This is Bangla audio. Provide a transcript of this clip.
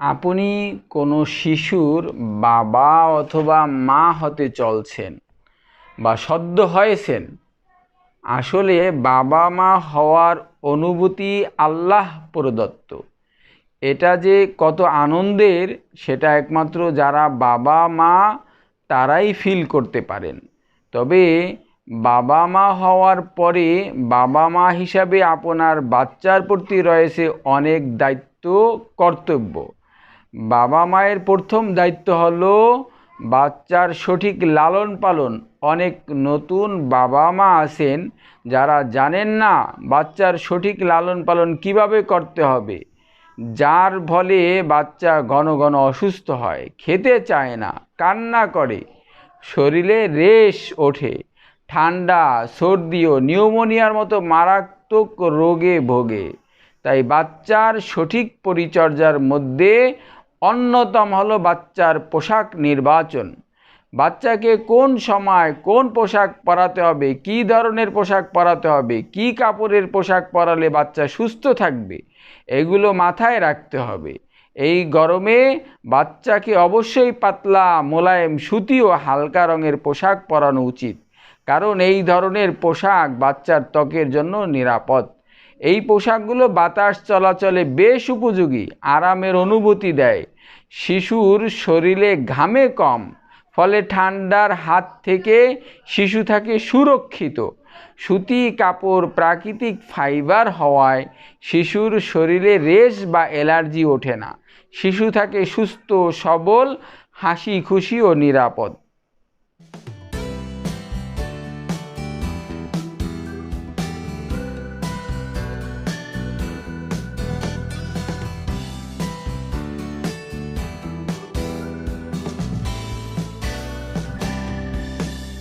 আপনি কোনো শিশুর বাবা অথবা মা হতে চলছেন বা সদ্য হয়েছেন। আসলে বাবা মা হওয়ার অনুভূতি আল্লাহ প্রদত্ত। এটা যে কত আনন্দের সেটা একমাত্র যারা বাবা মা তারাই ফিল করতে পারেন। তবে বাবা মা হওয়ার পরে বাবা মা হিসাবে আপনার বাচ্চার প্রতি রয়েছে অনেক দায়িত্ব, কর্তব্য। বাবা মায়ের প্রথম দায়িত্ব হলো বাচ্চার সঠিক লালন পালন। অনেক নতুন বাবা মা আছেন যারা জানেন না বাচ্চার সঠিক লালন পালন কিভাবে করতে হবে, যার ফলে বাচ্চা ঘন ঘন অসুস্থ হয়, খেতে চায় না, কান্না করে, শরীরে রেশ ওঠে, ঠান্ডা, সর্দি ও নিউমোনিয়ার মতো মারাত্মক রোগে ভোগে। তাই বাচ্চার সঠিক পরিচর্যার মধ্যে অন্যতম হলো বাচ্চার পোশাক নির্বাচন। বাচ্চাকে কোন সময় কোন পোশাক পরাতে হবে, কী ধরনের পোশাক পরাতে হবে, কী কাপড়ের পোশাক পরালে বাচ্চা সুস্থ থাকবে, এগুলো মাথায় রাখতে হবে। এই গরমে বাচ্চাকে অবশ্যই পাতলা, মোলায়েম, সুতি ও হালকা রঙের পোশাক পরানো উচিত, কারণ এই ধরনের পোশাক বাচ্চার ত্বকের জন্য নিরাপদ। এই পোশাকগুলো বাতাস চলাচলে বেশ উপযোগী, আরামের অনুভূতি দেয়, শিশুর শরীরে ঘামে কম, ফলে ঠান্ডার হাত থেকে শিশু থাকে সুরক্ষিত। সুতি কাপড় প্রাকৃতিক ফাইবার হওয়ায় শিশুর শরীরে রেশ বা অ্যালার্জি ওঠে না। শিশু থাকে সুস্থ, সবল, হাসি খুশি ও নিরাপদ।